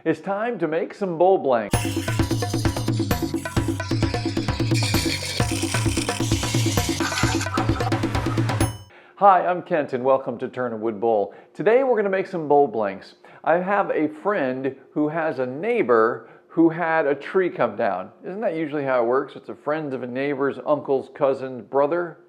It's time to make some bowl blanks. Hi, I'm Kent and welcome to Turn a Wood Bowl. Today we're going to make some bowl blanks. I have a friend who has a neighbor who had a tree come down. Isn't that usually how it works? It's a friend of a neighbor's uncle's cousin's brother.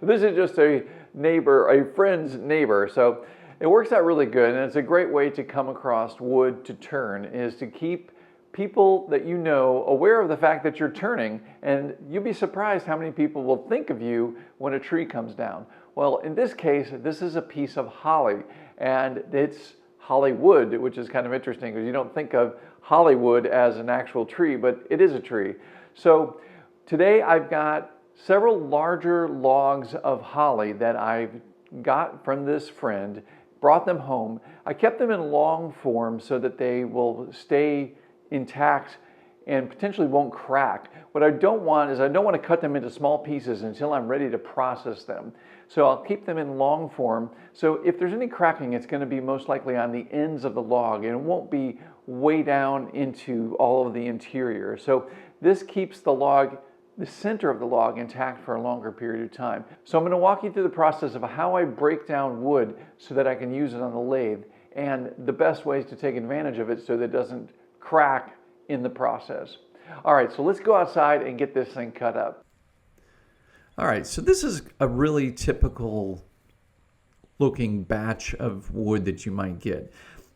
This is just a neighbor, a friend's neighbor. So it works out really good, and it's a great way to come across wood to turn, is to keep people that you know aware of the fact that you're turning, and you'll be surprised how many people will think of you when a tree comes down. Well, in this case, this is a piece of holly, and it's Hollywood, which is kind of interesting because you don't think of Hollywood as an actual tree, but it is a tree. So today I've got several larger logs of holly that I've got from this friend, brought them home. I kept them in long form so that they will stay intact and potentially won't crack. What I don't want is I don't want to cut them into small pieces until I'm ready to process them. So I'll keep them in long form. So if there's any cracking, it's going to be most likely on the ends of the log, and it won't be way down into all of the interior. So this keeps the log, the center of the log, intact for a longer period of time. So I'm going to walk you through the process of how I break down wood so that I can use it on the lathe, and the best ways to take advantage of it so that it doesn't crack in the process. All right, so let's go outside and get this thing cut up. All right, so this is a really typical looking batch of wood that you might get.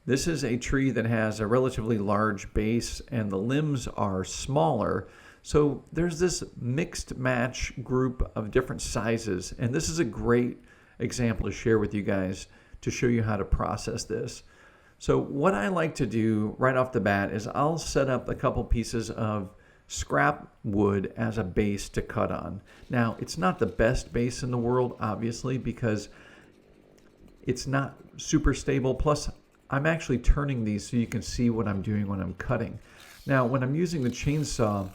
This is a tree that has a relatively large base and the limbs are smaller. So there's this mixed match group of different sizes, and this is a great example to share with you guys to show you how to process this. So what I like to do right off the bat is I'll set up a couple pieces of scrap wood as a base to cut on. Now, it's not the best base in the world, obviously, because it's not super stable. Plus, I'm actually turning these so you can see what I'm doing when I'm cutting. Now, when I'm using the chainsaw,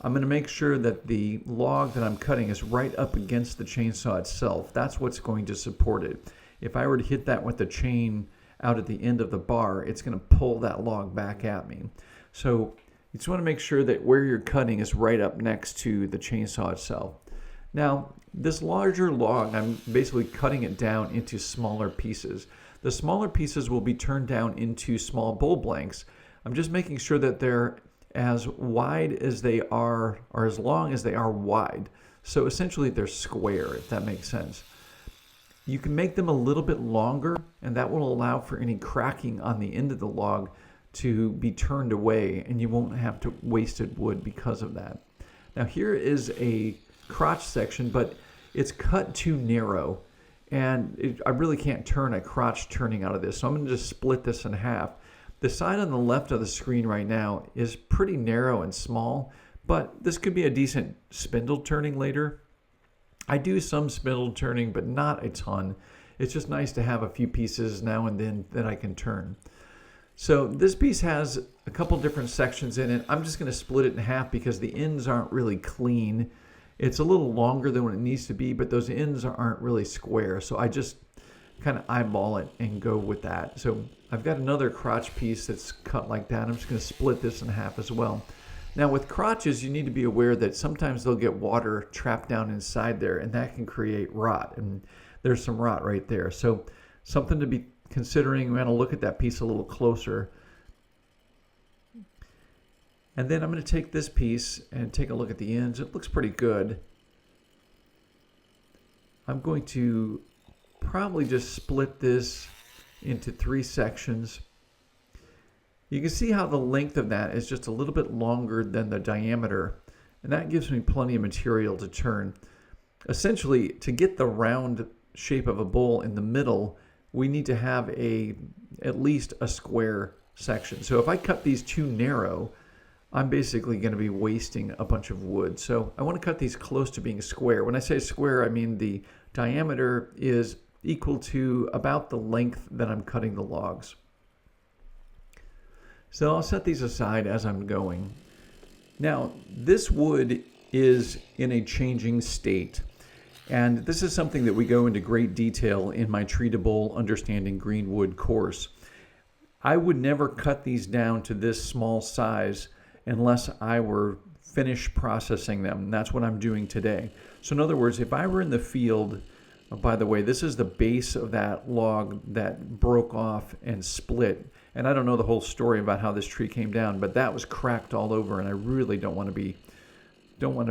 I'm going to make sure that the log that I'm cutting is right up against the chainsaw itself. That's what's going to support it. If I were to hit that with the chain out at the end of the bar, it's going to pull that log back at me. So you just want to make sure that where you're cutting is right up next to the chainsaw itself. Now, this larger log, I'm basically cutting it down into smaller pieces. The smaller pieces will be turned down into small bowl blanks. I'm just making sure that they're as wide as they are, or as long as they are wide. So essentially they're square, if that makes sense. You can make them a little bit longer, and that will allow for any cracking on the end of the log to be turned away, and you won't have to wasted wood because of that. Now here is a crotch section, but it's cut too narrow, and I really can't turn a crotch turning out of this, so I'm going to just split this in half. The side on the left of the screen right now is pretty narrow and small, but this could be a decent spindle turning later. I do some spindle turning, but not a ton. It's just nice to have a few pieces now and then that I can turn. So this piece has a couple different sections in it. I'm just going to split it in half because the ends aren't really clean. It's a little longer than what it needs to be, but those ends aren't really square. So I just kind of eyeball it and go with that. So I've got another crotch piece that's cut like that. I'm just going to split this in half as well. Now with crotches, you need to be aware that sometimes they'll get water trapped down inside there, and that can create rot. And there's some rot right there. So something to be considering. We're going to look at that piece a little closer. And then I'm going to take this piece and take a look at the ends. It looks pretty good. I'm going to probably just split this into 3 sections. You can see how the length of that is just a little bit longer than the diameter, and that gives me plenty of material to turn. Essentially, to get the round shape of a bowl in the middle, we need to have at least a square section. So if I cut these too narrow, I'm basically going to be wasting a bunch of wood. So I want to cut these close to being square. When I say square, I mean the diameter is equal to about the length that I'm cutting the logs. So I'll set these aside as I'm going. Now, this wood is in a changing state, and this is something that we go into great detail in my Treatable Understanding Green Wood course. I would never cut these down to this small size unless I were finished processing them. And that's what I'm doing today. So in other words, if I were in the field, by the way, this is the base of that log that broke off and split. And I don't know the whole story about how this tree came down, but that was cracked all over, and I really don't want to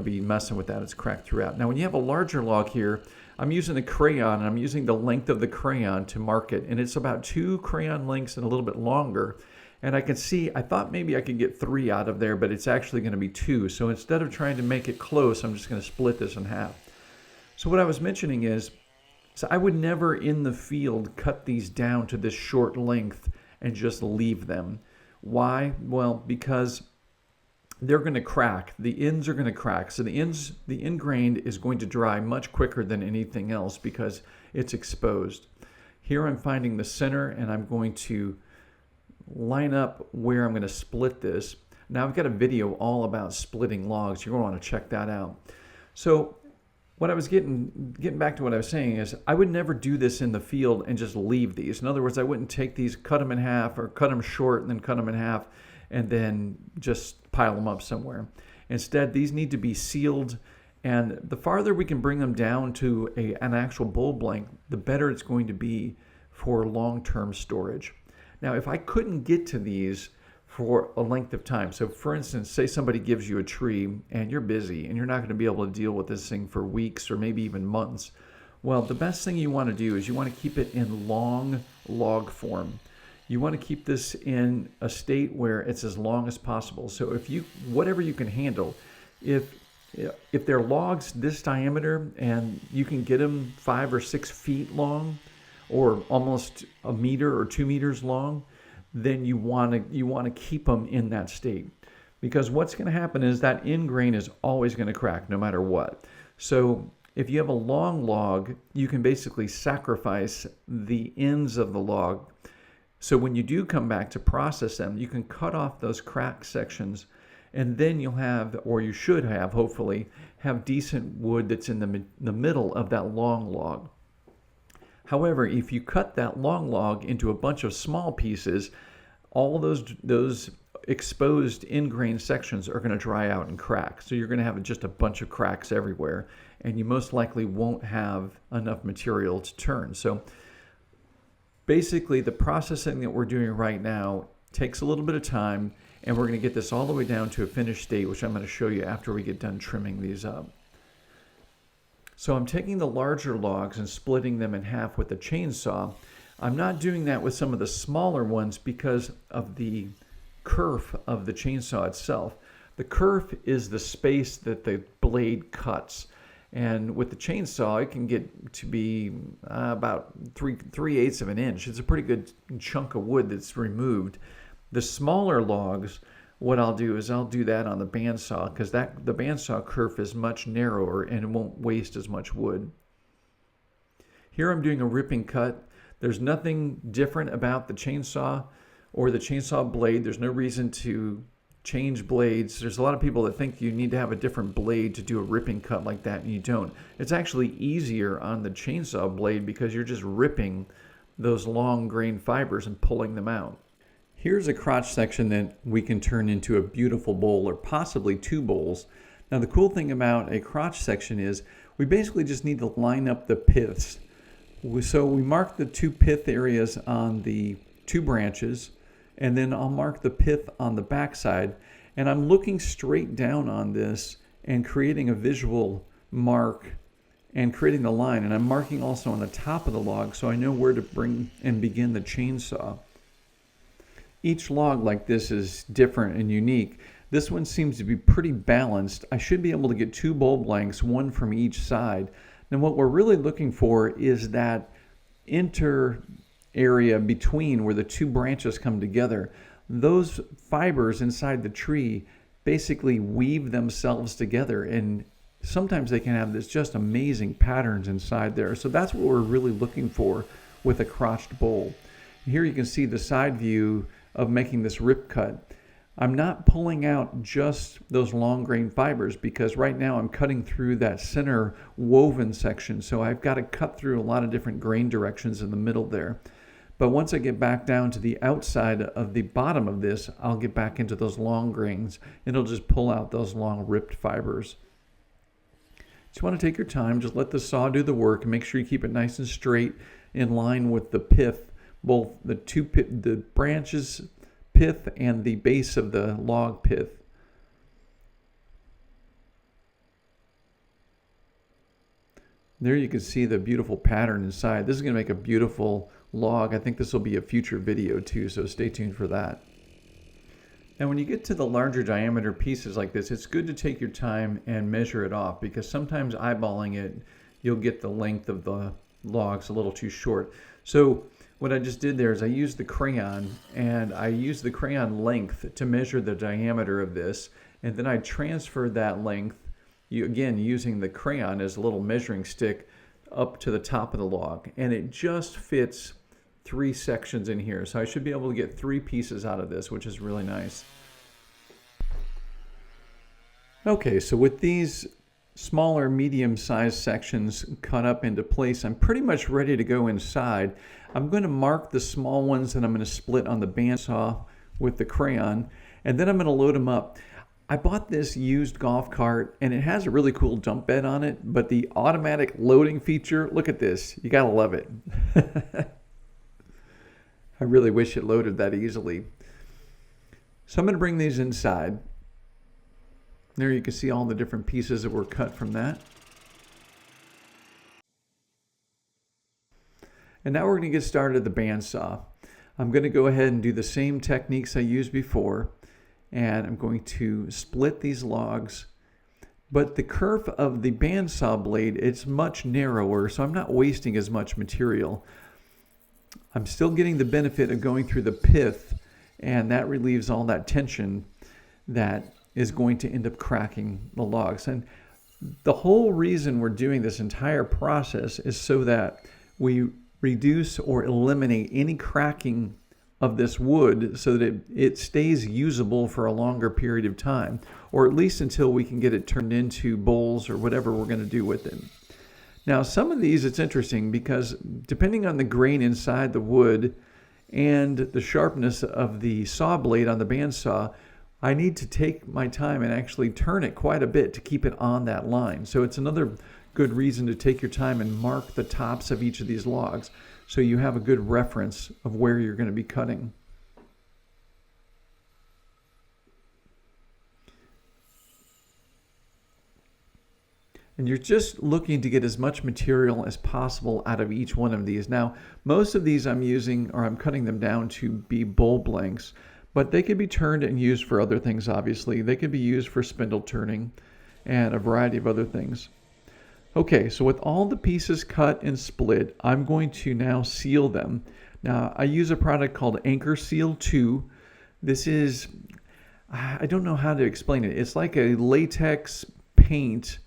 be messing with that. It's cracked throughout. Now, when you have a larger log here, I'm using a crayon, and I'm using the length of the crayon to mark it, and it's about 2 crayon lengths and a little bit longer. And I can see, I thought maybe I could get 3 out of there, but it's actually going to be 2. So instead of trying to make it close, I'm just going to split this in half. So what I was mentioning is, so I would never in the field cut these down to this short length and just leave them. Why? Well, because they're going to crack. The ends are going to crack. So the end grain is going to dry much quicker than anything else because it's exposed. Here I'm finding the center, and I'm going to line up where I'm going to split this. Now I've got a video all about splitting logs. You're going to want to check that out. So what I was getting back to what I was saying is I would never do this in the field and just leave these. In other words, I wouldn't take these, cut them in half, or cut them short and then cut them in half and then just pile them up somewhere. Instead, these need to be sealed, and the farther we can bring them down to an actual bowl blank, the better it's going to be for long-term storage. Now, if I couldn't get to these for a length of time, so for instance, say somebody gives you a tree and you're busy and you're not going to be able to deal with this thing for weeks or maybe even months, well, the best thing you want to do is you want to keep it in long log form. You want to keep this in a state where it's as long as possible. So if you, whatever you can handle, if they're logs this diameter and you can get them 5 or 6 feet long, or almost a meter or 2 meters long, then you want to keep them in that state. Because what's going to happen is that end grain is always going to crack no matter what. So if you have a long log, you can basically sacrifice the ends of the log. So when you do come back to process them, you can cut off those cracked sections, and then you'll have, or you should have, hopefully, have decent wood that's in the middle of that long log. However, if you cut that long log into a bunch of small pieces, all those exposed end grain sections are going to dry out and crack. So you're going to have just a bunch of cracks everywhere, and you most likely won't have enough material to turn. So basically, the processing that we're doing right now takes a little bit of time, and we're going to get this all the way down to a finished state, which I'm going to show you after we get done trimming these up. So I'm taking the larger logs and splitting them in half with the chainsaw. I'm not doing that with some of the smaller ones because of the kerf of the chainsaw itself. The kerf is the space that the blade cuts. And with the chainsaw, it can get to be about 3/8 of an inch. It's a pretty good chunk of wood that's removed. The smaller logs, what I'll do is I'll do that on the bandsaw because the bandsaw kerf is much narrower and it won't waste as much wood. Here I'm doing a ripping cut. There's nothing different about the chainsaw or the chainsaw blade. There's no reason to change blades. There's a lot of people that think you need to have a different blade to do a ripping cut like that, and you don't. It's actually easier on the chainsaw blade because you're just ripping those long grain fibers and pulling them out. Here's a crotch section that we can turn into a beautiful bowl or possibly 2 bowls. Now the cool thing about a crotch section is we basically just need to line up the piths. So we mark the 2 pith areas on the 2 branches, and then I'll mark the pith on the backside, and I'm looking straight down on this and creating a visual mark and creating the line, and I'm marking also on the top of the log so I know where to bring and begin the chainsaw. Each log like this is different and unique. This one seems to be pretty balanced. I should be able to get 2 bowl blanks, one from each side. Now what we're really looking for is that inter area between where the 2 branches come together. Those fibers inside the tree basically weave themselves together, and sometimes they can have this just amazing patterns inside there. So that's what we're really looking for with a crotched bowl. Here you can see the side view of making this rip cut. I'm not pulling out just those long grain fibers because right now I'm cutting through that center woven section, so I've got to cut through a lot of different grain directions in the middle there. But once I get back down to the outside of the bottom of this, I'll get back into those long grains and it'll just pull out those long ripped fibers. Just want to take your time, just let the saw do the work and make sure you keep it nice and straight in line with the pith, both the branches pith and the base of the log pith. There you can see the beautiful pattern inside. This is going to make a beautiful log. I think this will be a future video too, so stay tuned for that. Now when you get to the larger diameter pieces like this, it's good to take your time and measure it off, because sometimes eyeballing it, you'll get the length of the logs a little too short. So what I just did there is I used the crayon, and I used the crayon length to measure the diameter of this, and then I transferred that length, again using the crayon as a little measuring stick, up to the top of the log, and it just fits 3 sections in here. So I should be able to get 3 pieces out of this, which is really nice. Okay, so with these smaller medium-sized sections cut up into place, I'm pretty much ready to go inside. I'm going to mark the small ones that I'm going to split on the bandsaw with the crayon, and then I'm going to load them up. I bought this used golf cart and it has a really cool dump bed on it, but the automatic loading feature, look at this, you gotta love it. I really wish it loaded that easily. So I'm gonna bring these inside. There you can see all the different pieces that were cut from that. And now we're gonna get started at the bandsaw. I'm gonna go ahead and do the same techniques I used before. And I'm going to split these logs, but the curve of the bandsaw blade, it's much narrower, so I'm not wasting as much material. I'm still getting the benefit of going through the pith, and that relieves all that tension that is going to end up cracking the logs. And the whole reason we're doing this entire process is so that we reduce or eliminate any cracking of this wood, so that it stays usable for a longer period of time, or at least until we can get it turned into bowls or whatever we're going to do with it. Now some of these, it's interesting because depending on the grain inside the wood and the sharpness of the saw blade on the bandsaw, I need to take my time and actually turn it quite a bit to keep it on that line. So it's another good reason to take your time and mark the tops of each of these logs, so you have a good reference of where you're going to be cutting. And you're just looking to get as much material as possible out of each one of these. Now, most of these I'm using, or I'm cutting them down to be bowl blanks, but they could be turned and used for other things, obviously. They could be used for spindle turning and a variety of other things. Okay, so with all the pieces cut and split, I'm going to now seal them. Now, I use a product called Anchor Seal 2. This is, I don't know how to explain it. It's like a latex paint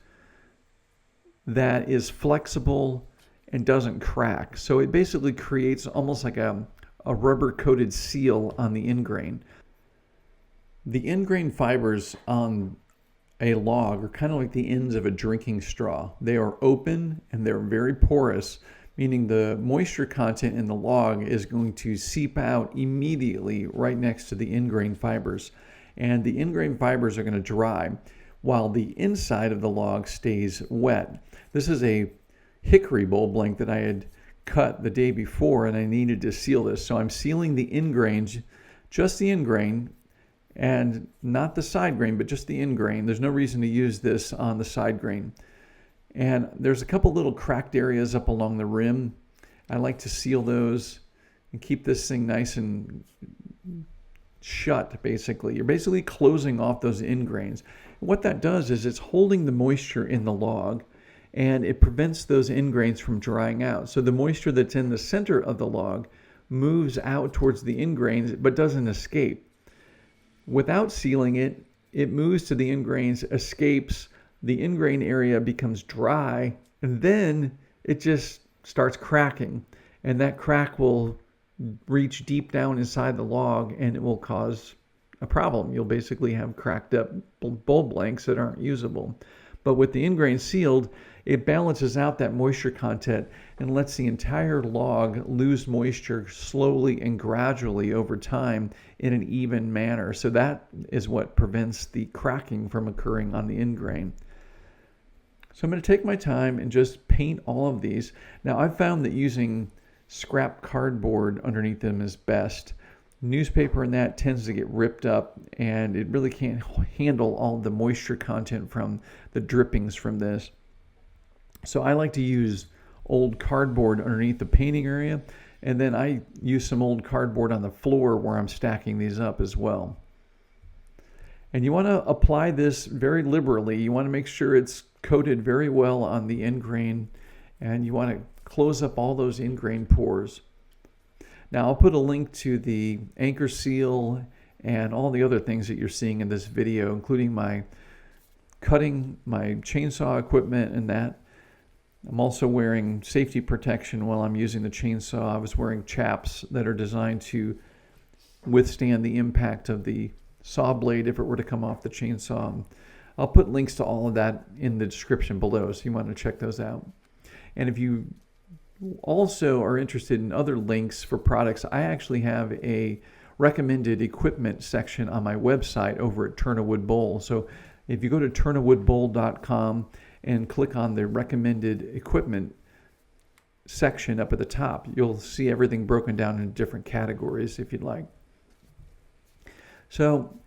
that is flexible and doesn't crack. So it basically creates almost like a rubber-coated seal on the end grain. The end grain fibers on a log are kind of like the ends of a drinking straw. They are open and they're very porous, meaning the moisture content in the log is going to seep out immediately right next to the end grain fibers. And the end grain fibers are going to dry while the inside of the log stays wet. This is a hickory bowl blank that I had cut the day before, and I needed to seal this. So I'm sealing the end grains, just the end grain, and not the side grain, but just the end grain. There's no reason to use this on the side grain. And there's a couple little cracked areas up along the rim. I like to seal those and keep this thing nice and shut, basically. You're basically closing off those end grains. What that does is it's holding the moisture in the log, and it prevents those end grains from drying out. So the moisture that's in the center of the log moves out towards the end grains, but doesn't escape. Without sealing it, it moves to the end grains, escapes, the end grain area becomes dry, and then it just starts cracking. And that crack will reach deep down inside the log, and it will cause a problem. You'll basically have cracked up bowl blanks that aren't usable. But with the end grain sealed, it balances out that moisture content and lets the entire log lose moisture slowly and gradually over time in an even manner. So that is what prevents the cracking from occurring on the end grain. So I'm going to take my time and just paint all of these. Now I've found that using scrap cardboard underneath them is best. Newspaper and that tends to get ripped up, and it really can't handle all the moisture content from the drippings from this. So I like to use old cardboard underneath the painting area, and then I use some old cardboard on the floor where I'm stacking these up as well. And you want to apply this very liberally. You want to make sure it's coated very well on the end grain, and you want to close up all those end grain pores. Now I'll put a link to the anchor seal and all the other things that you're seeing in this video, including my cutting, my chainsaw equipment and that. I'm also wearing safety protection while I'm using the chainsaw. I was wearing chaps that are designed to withstand the impact of the saw blade if it were to come off the chainsaw. I'll put links to all of that in the description below, so you want to check those out. And if you also are interested in other links for products, I actually have a recommended equipment section on my website over at Turn a Wood Bowl. So if you go to turnawoodbowl.com and click on the recommended equipment section up at the top, you'll see everything broken down into different categories if you'd like. So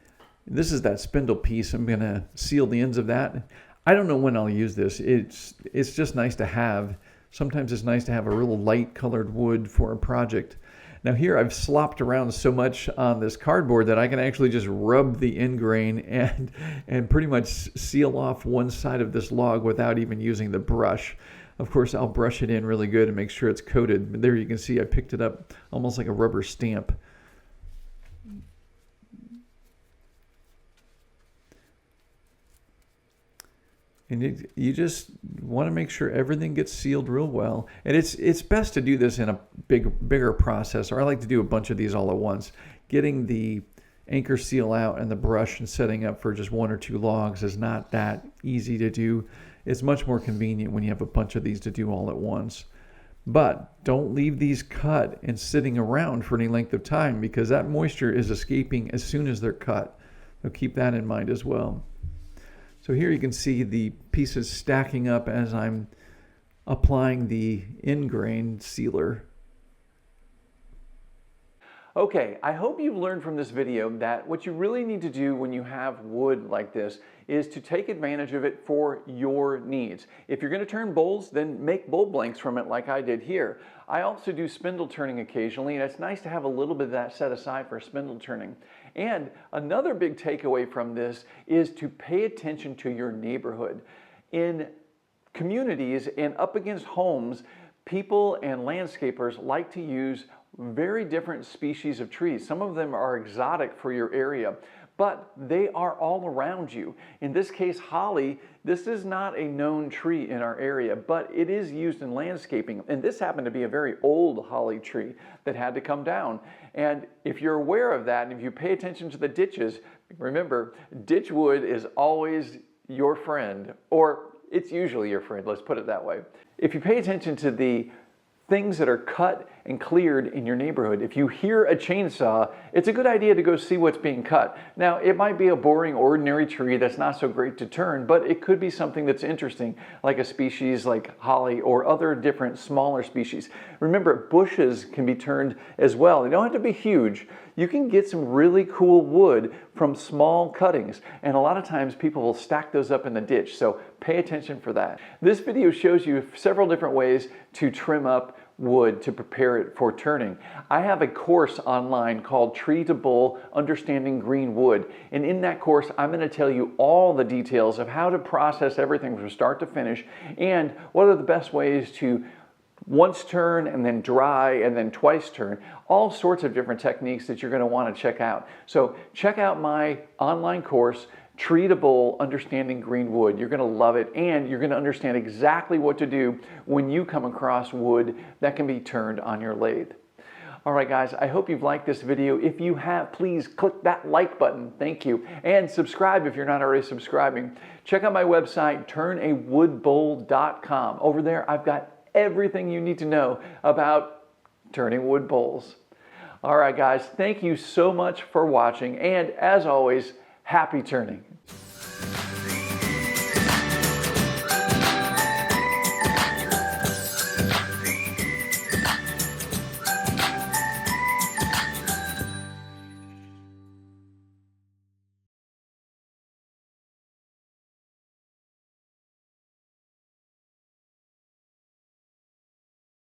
this is that spindle piece. I'm going to seal the ends of that. I don't know when I'll use this. It's just nice to have. Sometimes it's nice to have a real light colored wood for a project. Now here I've slopped around so much on this cardboard that I can actually just rub the end grain and pretty much seal off one side of this log without even using the brush. Of course, I'll brush it in really good and make sure it's coated. But there you can see I picked it up almost like a rubber stamp. And you just want to make sure everything gets sealed real well. And it's best to do this in a bigger process, or I like to do a bunch of these all at once. Getting the anchor seal out and the brush and setting up for just one or two logs is not that easy to do. It's much more convenient when you have a bunch of these to do all at once. But don't leave these cut and sitting around for any length of time, because that moisture is escaping as soon as they're cut. So keep that in mind as well. So here you can see the pieces stacking up as I'm applying the end grain sealer. Okay, I hope you've learned from this video that what you really need to do when you have wood like this is to take advantage of it for your needs. If you're going to turn bowls, then make bowl blanks from it like I did here. I also do spindle turning occasionally, and it's nice to have a little bit of that set aside for spindle turning. And another big takeaway from this is to pay attention to your neighborhood. In communities and up against homes, people and landscapers like to use very different species of trees. Some of them are exotic for your area, but they are all around you. In this case, holly, this is not a known tree in our area, but it is used in landscaping. And this happened to be a very old holly tree that had to come down. And if you're aware of that, and if you pay attention to the ditches, remember, ditch wood is always your friend, or it's usually your friend, let's put it that way. If you pay attention to the things that are cut and cleared in your neighborhood, if you hear a chainsaw, it's a good idea to go see what's being cut. Now, it might be a boring, ordinary tree that's not so great to turn, but it could be something that's interesting, like a species like holly or other different smaller species. Remember, bushes can be turned as well. They don't have to be huge. You can get some really cool wood from small cuttings, and a lot of times people will stack those up in the ditch, so pay attention for that. This video shows you several different ways to trim up wood to prepare it for turning. I have a course online called Tree to Bowl, Understanding Green Wood, and in that course I'm going to tell you all the details of how to process everything from start to finish, and what are the best ways to once turn and then dry and then twice turn. All sorts of different techniques that you're going to want to check out. So check out my online course, Tree to Bowl, Understanding Green Wood. You're going to love it, and you're going to understand exactly what to do when you come across wood that can be turned on your lathe. All right, guys, I hope you've liked this video. If you have, please click that like button. Thank you. And subscribe if you're not already subscribing. Check out my website, turnawoodbowl.com. Over there, I've got everything you need to know about turning wood bowls. All right, guys, thank you so much for watching. And as always, happy turning.